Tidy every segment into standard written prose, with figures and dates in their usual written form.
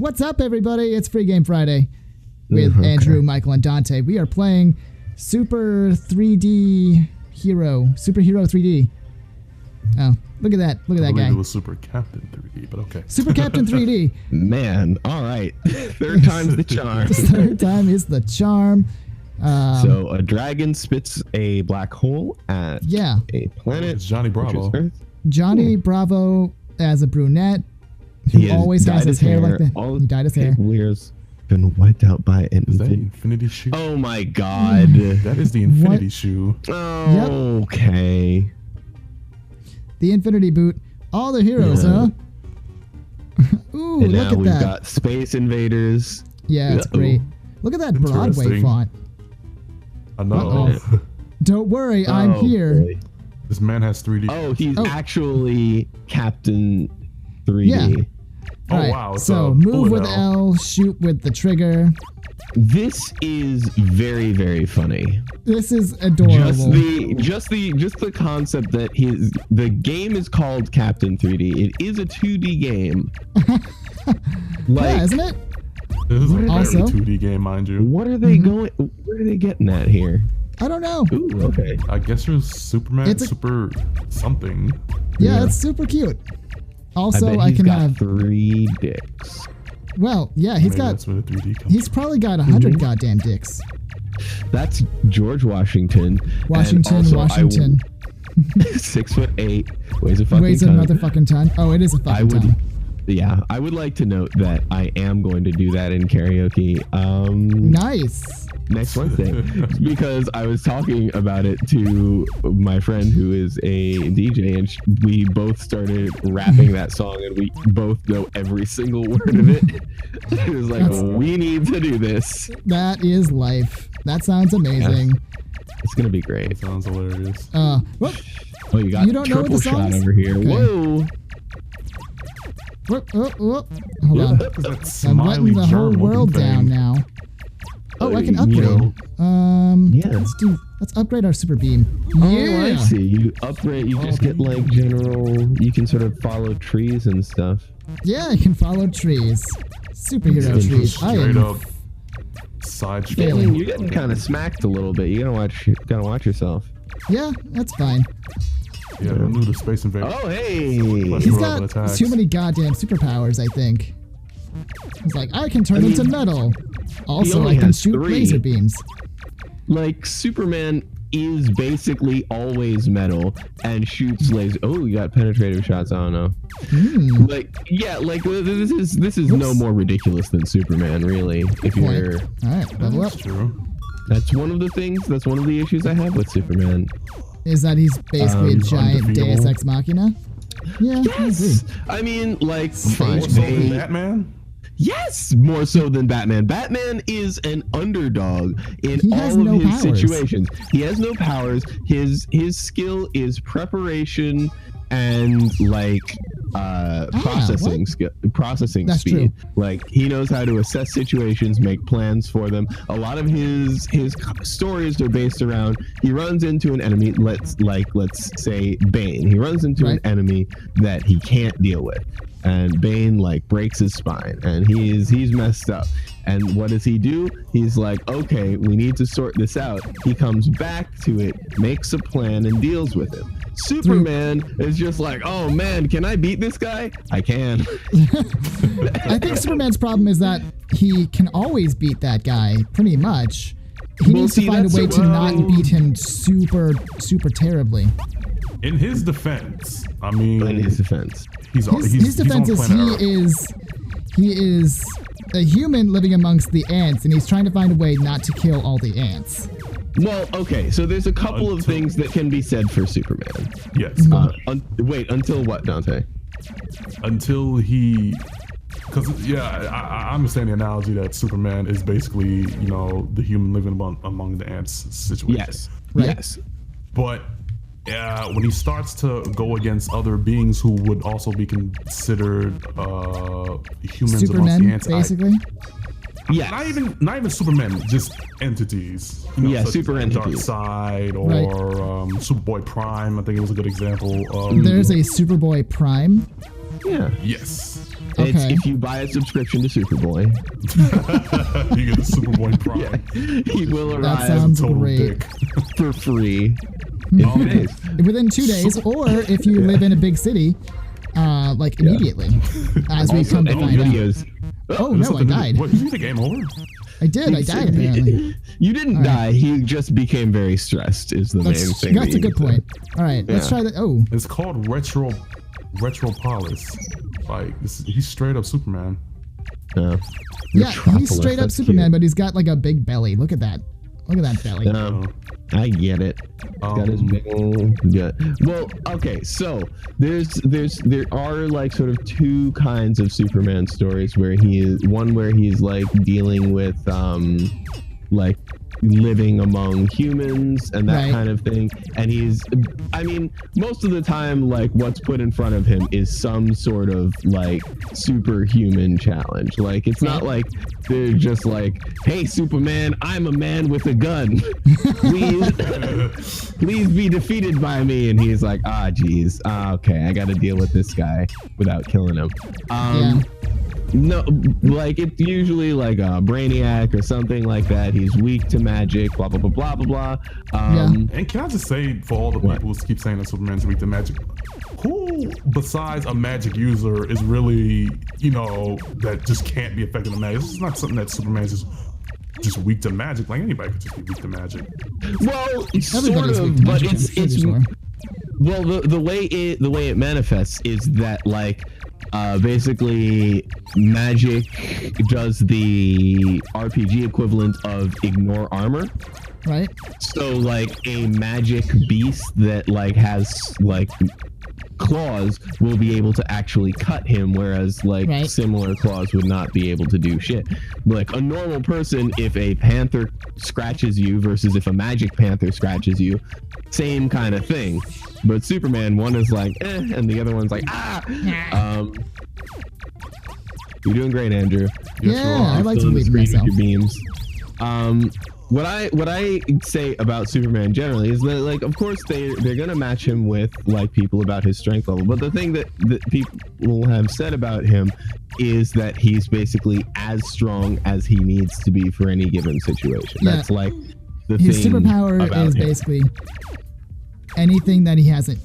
What's up, everybody? It's Free Game Friday with Andrew, Michael, and Dante. We are playing Super 3D Hero. Super Hero 3D. Oh, look at that. Look at that guy. It was Super Captain 3D, but okay. Super Captain 3D. Man, all right. Third time's the charm. Third time is the charm. So a dragon spits a black hole at a planet. It's Johnny Bravo. Johnny Bravo as a brunette who always has his hair like that. He dyed his hair. Weir's been wiped out by an infinity shoe. Oh my god. That is the infinity shoe. Oh, okay. The infinity boot. All the heroes, huh? Ooh, and look at we've that. Got Space Invaders. Yeah, it's great. Look at that Broadway font. I know. Don't worry, I'm here. Boy. This man has 3D. Oh, he's actually Captain 3D. Yeah. Oh, right, wow. So move with L, shoot with the trigger. This is very, very funny. This is adorable. Just the concept that the game is called Captain 3D. It is a 2D game. Yeah, isn't it? This is a also 2D game, mind you. What are they going? Where are they getting at here? I don't know. Ooh, okay. I guess there's Superman, It's a- super something. Yeah, it's super cute. Also, I can got have 3 dicks. Well, yeah, he's Maybe got. that's where the 3D comes He's probably got 100 goddamn dicks. That's George Washington. Washington. 6'8", weighs a fucking Weighs a ton. motherfucking ton. Oh, it is a fucking ton. Yeah, I would like to note that I am going to do that in karaoke. Nice. Next Wednesday, because I was talking about it to my friend who is a DJ, and we both started rapping that song, and we both know every single word of it. It was like, we need to do this. That is life. That sounds amazing. Yeah. It's gonna be great. That sounds hilarious. Whoop. Oh, you got You don't know what triple the song shot is? over here. Okay. Whoa. Whoop, whoop, whoop. Hold on. That I'm smiley letting the whole germ world looking down thing. now. Oh, I can You upgrade. know. Let's upgrade our super beam. Oh, Yeah. I see. You upgrade, you just get like general, you can sort of follow trees and stuff. Yeah, I can follow trees. Superhero Just trees. I straight am. up side Failing. You're getting kind of smacked a little bit. You gotta watch yourself. Yeah, that's fine. Yeah, who knew the Space Invaders? Oh, hey. He's got too many goddamn superpowers, I think. He's like, I can turn into metal. Also, only I can has shoot 3. laser beams. Like, Superman is basically always metal and shoots laser. Oh, we got penetrative shots. I don't know. Like, yeah, like this is no more ridiculous than Superman, really. If you're, All right, level up. That's true. that's one of the things. That's one of the issues I have with Superman. Is that he's basically a giant undefeatable. Deus Ex Machina? Yeah, I agree. I mean, like, Fine. More so than Batman? yes, more so than Batman. Batman is an underdog in He has all of no his powers. situations. He has no powers. His skill is preparation and like processing That's speed. Like, he knows how to assess situations, make plans for them. A lot of his stories are based around, he runs into an enemy, let's say Bane. He runs into an enemy that he can't deal with, and Bane like breaks his spine, and he's messed up. And what does he do? He's like, okay, we need to sort this out. He comes back to it, makes a plan, and deals with it. Superman is just like, oh man, can I beat this guy? I can. I think Superman's problem is that he can always beat that guy, pretty much. He needs to find a way to not beat him super terribly. In his defense, I mean, In his defense. his defense is he is a human living amongst the ants, and he's trying to find a way not to kill all the ants. Well, okay, so there's a couple of things that can be said for Superman. Yes. Wait, until what, Dante? Until he, because I understand the analogy that Superman is basically, you know, the human living among the ants situation. Yes. Right. Yes. But when he starts to go against other beings who would also be considered humans amongst the Supermen, ants, Yes. not even Supermen, just entities. You know, Yeah, such super as entities. Darkseid or Superboy Prime. I think it was a good example. There's a Superboy Prime. Yeah. Yes. And It's Okay. if you buy a subscription to Superboy, You get the Superboy Prime. yeah, he will That arrive sounds Total great. dick. for free in 2 days. Within 2 days, or if you live in a big city, like immediately, as we Also, come to any find out. videos. Oh Is no, something I new? died. What, did you get the game over? I did. I died apparently. You didn't die. He just became very stressed. Is the main thing. That's a good point. All right, let's Yeah. try that. Oh, It's called Retropolis. Like he's straight up Superman. yeah, Metropolis, he's straight up that's Superman, cute. but he's got like a big belly. Look at that. Look at that belly. I get it. Got his big old gut. Well, okay, so there are like sort of two kinds of Superman stories where he is one where he's like dealing with like living among humans and that Right. kind of thing, and I mean most of the time like what's put in front of him is some sort of like superhuman challenge. Like it's not like they're just like, hey Superman, I'm a man with a gun, please be defeated by me, and he's like, geez, okay, I gotta deal with this guy without killing him. Yeah. No, like it's usually like a Brainiac or something like that. He's weak to magic, blah blah blah blah blah blah. And can I just say, for all the people who keep saying that Superman's weak to magic, who besides a magic user is really, that just can't be effective in magic? This is not something that Superman's just weak to magic. Like anybody could just be weak to magic. Well, sort Everybody's weak of, to but magic, it's sure. well the way it manifests is that like basically magic does the RPG equivalent of ignore armor. Right. So like a magic beast that like has like claws will be able to actually cut him, whereas like Right. similar claws would not be able to do shit. Like a normal person, if a panther scratches you versus if a magic panther scratches you, same kind of thing. But Superman, one is like and the other one's like you're doing great, Andrew. Yeah, I like to Filling the believe in screen with myself. your beams. What I say about Superman generally is that like of course they're gonna match him with like people about his strength level, but the thing that people have said about him is that he's basically as strong as he needs to be for any given situation. Yeah. That's like the His thing superpower about is him. basically anything that he hasn't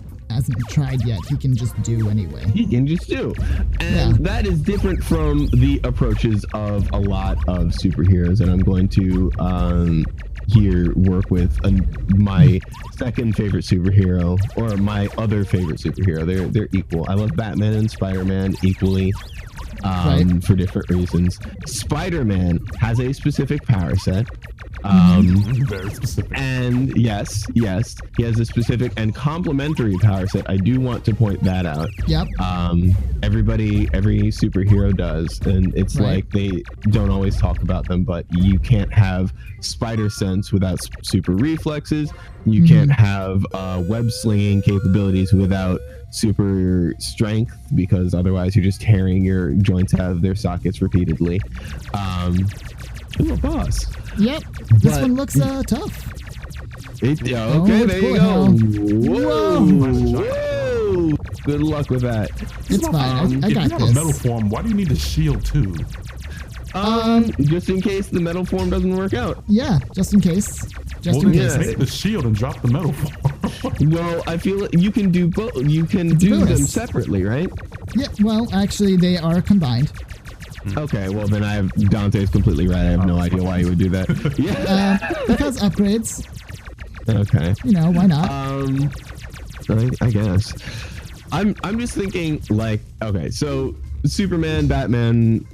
tried yet, he can just do anyway. He can just do, and that is different from the approaches of a lot of superheroes. And I'm going to here work with my second favorite superhero, or my other favorite superhero. They're equal. I love Batman and Spider-Man equally. For different reasons. Spider-Man has a specific power set. Very specific. And yes, he has a specific and complementary power set. I do want to point that out. Yep. Every superhero does, and it's Right. like they don't always talk about them, but you can't have spider sense without super reflexes. You can't have web slinging capabilities without super strength, because otherwise you're just tearing your joints out of their sockets repeatedly. Ooh, a boss. Yep. This But- one looks tough. Okay, it's there you cool go. now. Whoa. Good luck with that. It's fine. I If got you have a metal this. form, why do you need the shield too? Just in case the metal form doesn't work out. Yeah, just in case. Just Well, in then case. take the shield and drop the metal form. Well, I feel like you can do both. You can It's a do them bonus. separately, right? Yeah, well, actually, they are combined. Okay, well then Dante's completely right. I have no idea why you would do that. Yeah. Because upgrades, Okay. why not? I guess. I'm just thinking like, okay, so Superman, Batman,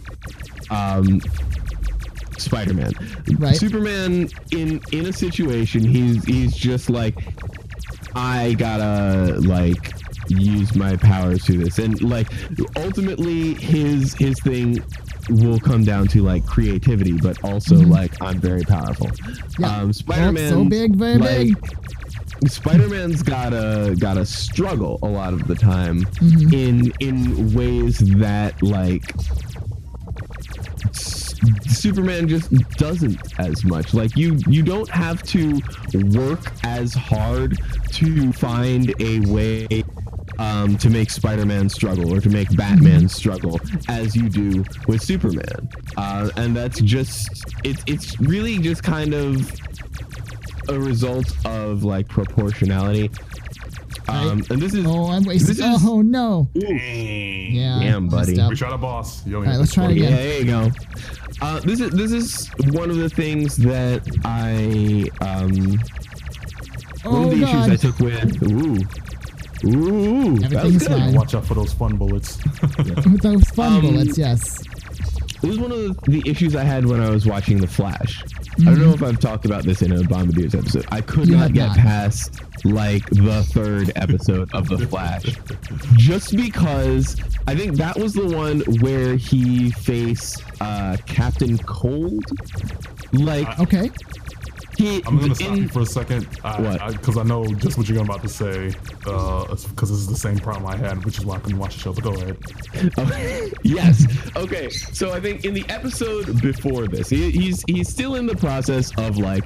Spider-Man. Right. Superman in a situation, he's just like, I gotta like use my powers to this, and like ultimately his thing will come down to like creativity, but also like I'm very powerful. Yeah. Spider-Man, so big, very big. Spider-Man's gotta struggle a lot of the time in ways that like Superman just doesn't as much. Like you don't have to work as hard to find a way to make Spider-Man struggle or to make Batman struggle as you do with Superman. And that's just, it's really just kind of a result of like proportionality. And this is, I'm wasting. Oh no. Yeah, damn, buddy. We shot a boss. All right, let's try it again. Yeah, there you go. This is one of the things that I one of the issues I took with. Ooh, everything's fine. Watch out for those fun bullets. Those fun bullets, yes. This is one of the issues I had when I was watching The Flash. I don't know if I've talked about this in a Bombadiers episode. I could not get past like the 3rd episode of The Flash, just because I think that was the one where he faced Captain Cold. Like, okay. I'm gonna stop you for a second, because I know just what you're about to say. Because this is the same problem I had, which is why I couldn't watch the show. But go ahead. Yes. Okay. So I think in the episode before this, he's still in the process of like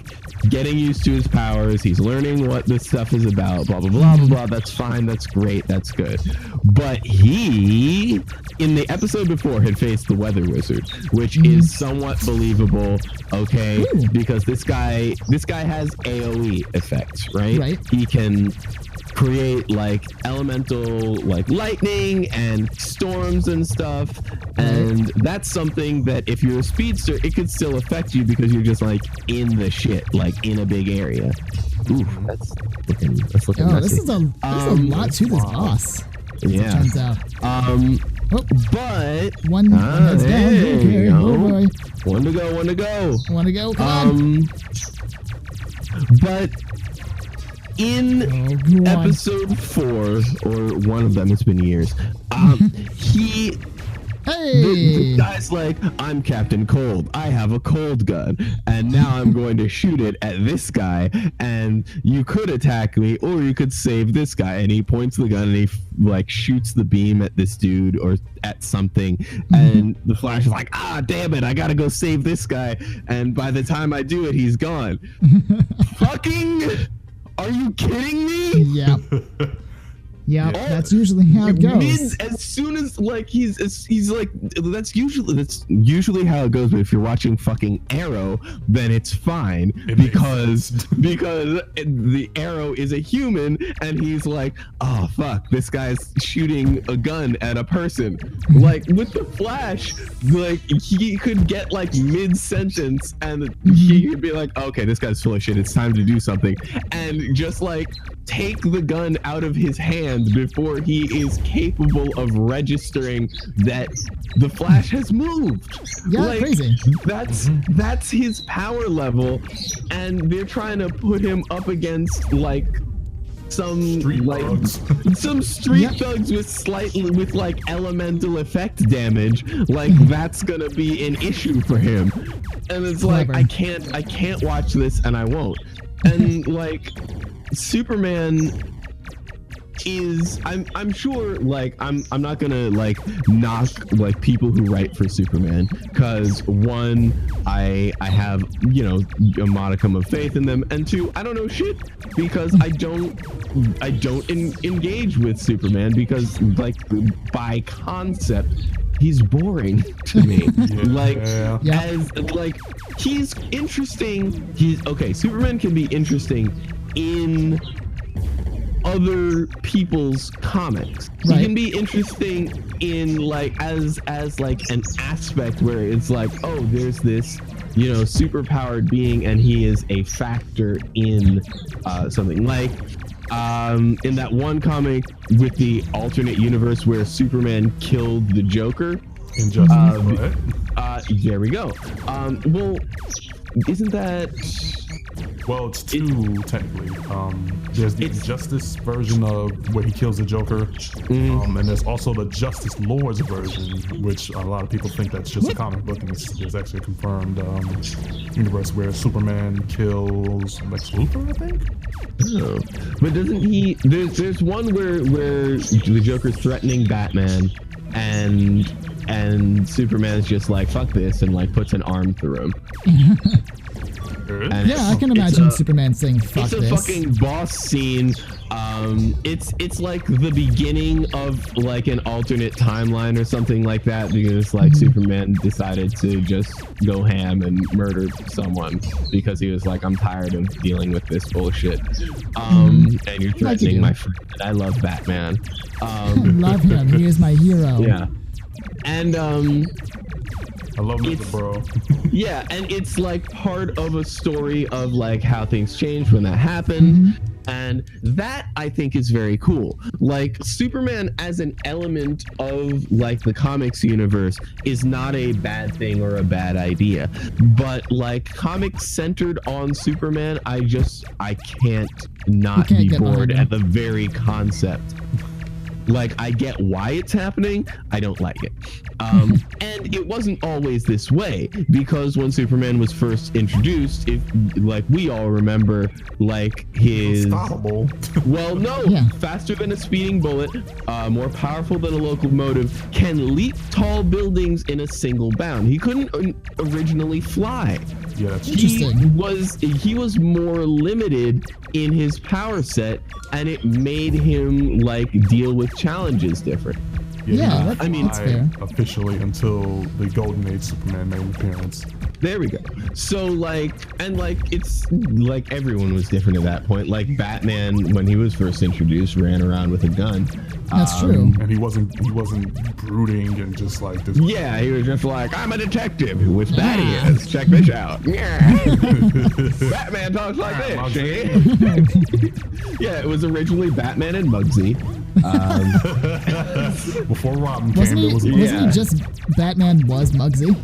getting used to his powers. He's learning what this stuff is about. Blah blah blah blah blah. That's fine. That's great. That's good. But he, in the episode before, had faced the Weather Wizard, which is somewhat believable. Okay, because this guy has AoE effects, right? He can create like elemental like lightning and storms and stuff, and that's something that if you're a speedster, it could still affect you because you're just like in the shit, like in a big area. Ooh, that's looking messy. This is a lot to this boss. Yeah. Turns out. But one head's down. Okay. Oh boy. One to go. Come on. But in episode 4, or one of them, it's been years, the guy's like, I'm Captain Cold. I have a cold gun, and now I'm going to shoot it at this guy, and you could attack me, or you could save this guy. And he points the gun, and he like shoots the beam at this dude or at something, and the Flash is like, damn it, I gotta go save this guy. And by the time I do it, he's gone. Fucking, are you kidding me? Yeah. Yeah, that's usually how it goes. As soon as like he's like, that's usually how it goes. But if you're watching fucking Arrow, then it's fine because the Arrow is a human, and he's like, oh fuck, this guy's shooting a gun at a person. Like with the Flash, like he could get like mid-sentence, and he could be like, okay, this guy's full of shit, it's time to do something, and just like take the gun out of his hand before he is capable of registering that the Flash has moved. Yeah, like, crazy. That's his power level, and they're trying to put him up against like some street thugs. Some street thugs with like elemental effect damage. Like that's gonna be an issue for him. And it's like I can't watch this, and I won't. And like Superman is, I'm sure, like I'm not gonna like knock like people who write for Superman, because one, I have, you know, a modicum of faith in them, and two, I don't know shit because I don't engage with Superman because like by concept he's boring to me. As like he's interesting. Superman can be interesting in other people's comics. He can be interesting in like as like an aspect where it's like, oh, there's this, you know, super powered being, and he is a factor in something like in that one comic with the alternate universe where Superman killed the Joker. Injustice. There we go. Well, isn't that? Well, it's two technically. There's the Injustice version of where he kills the Joker, and there's also the Justice Lords version, which a lot of people think that's just a comic book, and there's actually a confirmed universe where Superman kills Lex Luthor, I think. Oh. But doesn't he? There's one where the Joker's threatening Batman, and Superman's just like, fuck this, and like puts an arm through him. And Yeah, I can imagine Superman saying "fuck it's a this." fucking boss scene. It's like the beginning of like an alternate timeline or something like that, because like Superman decided to just go ham and murder someone because he was like, I'm tired of dealing with this bullshit. And you're threatening my friend. I love Batman. I love him. He is my hero. Yeah. And I love Mr. Bro. yeah, and it's like part of a story of like how things changed when that happened. And that I think is very cool. Like Superman as an element of like the comics universe is not a bad thing or a bad idea, but like comics centered on Superman, I can't not be bored at the very concept. Like, I get why it's happening. I don't like it. And it wasn't always this way, because when Superman was first introduced, if like we all remember, like his Unstoppable. Well, no, faster than a speeding bullet, more powerful than a locomotive, can leap tall buildings in a single bound. He couldn't originally fly. Yeah, that's He was more limited in his power set, and it made him like deal with challenges different. Yeah, that's fair. Officially until the Golden Age Superman made an appearance. There we go. So like, and like, it's like everyone was different at that point. Like Batman, when he was first introduced, ran around with a gun. That's true. And he wasn't brooding and just like this. Yeah, he was just like, I'm a detective with bat ears. Check this out. Batman talks like this. See? Yeah, it was originally Batman and Muggsy. Before Robin came, wasn't he just Batman was Muggsy?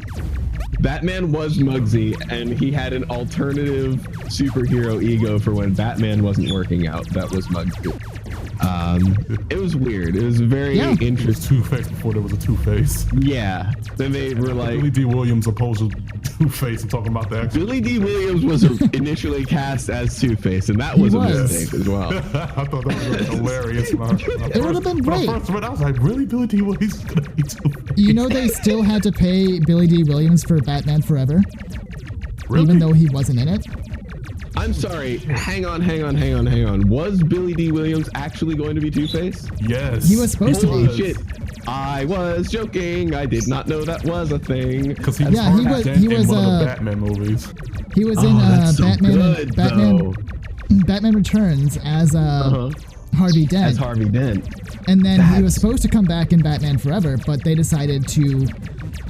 Batman was Muggsy, and he had an alternative superhero ego for when Batman wasn't working out. That was Muggsy. It was weird. It was very interesting. It was Two-Face before there was a Two-Face. Yeah. Then they were like... Billy D. Williams opposed to Two-Face and talking about that. Billy D. Williams was initially cast as Two-Face, and that was a mistake as well. I thought that was hilarious. It would have been great. When I first read, I was like, really? Billy D. Williams is going to be Two-Face? You know they still had to pay Billy D. Williams for Batman Forever? Really? Even though he wasn't in it? I'm sorry. Hang on. Was Billy D. Williams actually going to be Two-Face? Yes. He was supposed to be. Shit. I was joking. I did not know that was a thing. Because he was in one of the Batman movies. He was in Batman Returns as Harvey Dent. As Harvey Dent. And then he was supposed to come back in Batman Forever, but they decided to,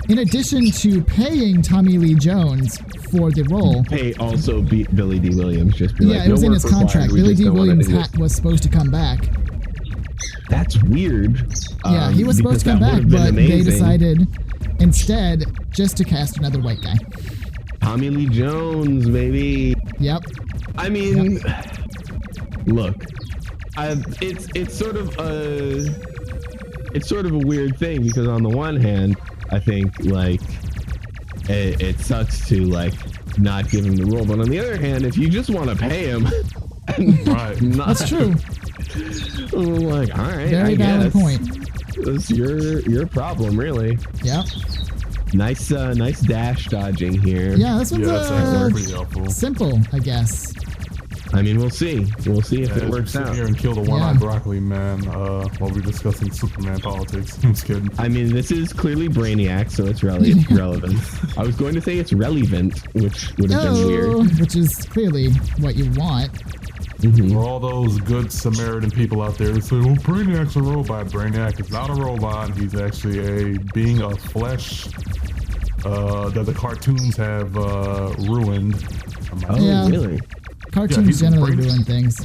in addition to paying Tommy Lee Jones for the role, pay also beat Billy D. Williams. Just be it was in his contract. Billy D. Williams was supposed to come back. That's weird. Yeah, he was supposed to come back, but they decided instead just to cast another white guy. Tommy Lee Jones, baby. Yep. I mean, look, it's sort of a weird thing, because on the one hand, I think like it sucks to like not give him the role, but on the other hand, if you just want to pay him, right? That's true. I'm like, all right, very valid point. It's your problem, really. Yep. Nice dash dodging here. Yeah, this one's pretty helpful. Simple, I guess. I mean, we'll see. We'll see if it works out. Sit here and kill the one-eyed broccoli man while we're discussing Superman politics. I'm just kidding. I mean, this is clearly Brainiac, so it's relevant. I was going to say it's relevant, which would have been weird. Which is clearly what you want. For all those good Samaritan people out there who say, well, Brainiac's a robot. Brainiac is not a robot. He's actually a being of flesh that the cartoons have ruined. Oh, really? Cartoons generally ruin things.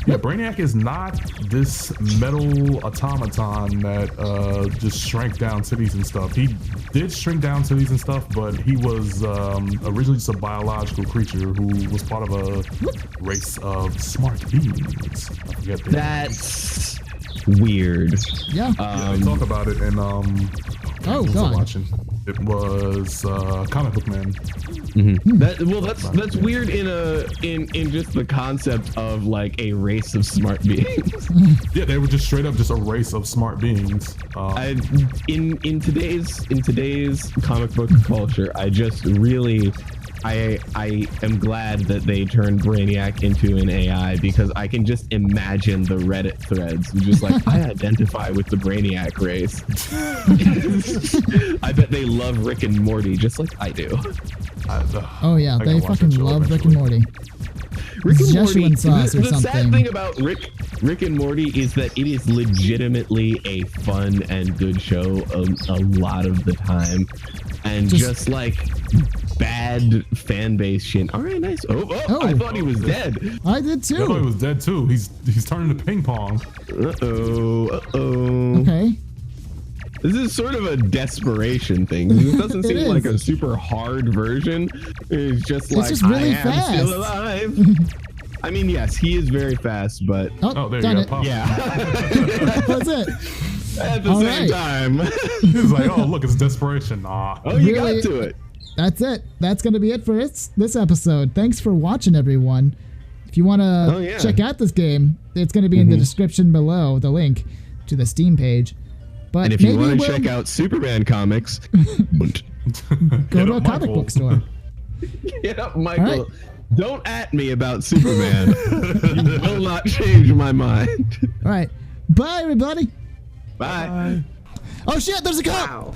Yeah, Brainiac is not this metal automaton that just shrank down cities and stuff. He did shrink down cities and stuff, but he was originally just a biological creature who was part of a race of smart beings. I forget That's weird. Yeah. They talk about it in God. watching. It was Comic Book Man. Mm-hmm. That's weird in just the concept of like a race of smart beings. Yeah, they were just straight up just a race of smart beings. In today's comic book culture, I just really I am glad that they turned Brainiac into an AI, because I can just imagine the Reddit threads just like, I identify with the Brainiac race. I bet they love Rick and Morty just like I do. Oh yeah, they fucking love Rick and Morty. Rick and Morty, sauce or the something. sad thing about Rick and Morty is that it is legitimately a fun and good show a lot of the time, and just like bad fan base shit. All right, nice. Oh, I thought he was dead. I did too. I thought he was dead too. He's turning to ping pong. Okay. This is sort of a desperation thing. This doesn't seem like a super hard version. It's just like, just really I am fast. still alive. I mean, yes, he is very fast, but Oh, there you go. yeah. That's it. At the same time. He's like, oh, look, it's desperation. Nah. Oh, you Really? got to it. That's it. That's going to be it for this episode. Thanks for watching, everyone. If you want to check out this game, it's going to be in the description below, the link to the Steam page. But And if you want to check out Superman comics, go to a comic book store. Get up, Michael. Right. Don't at me about Superman. You will not change my mind. All right. Bye, everybody. Bye. Oh, shit, there's a cop. Wow.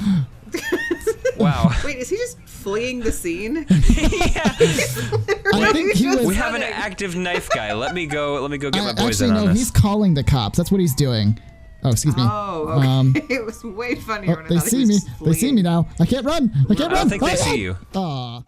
Wow. Wait, is he just fleeing the scene? Yeah. I think he was. We have an active knife guy. Let me go get my boys actually, in on no, this. he's calling the cops. That's what he's doing. Oh, excuse me. Oh, okay. It was way funnier when I they thought see he was me. just They see fleeing. me now. I can't run. I can't I run. don't think they see you. Aw.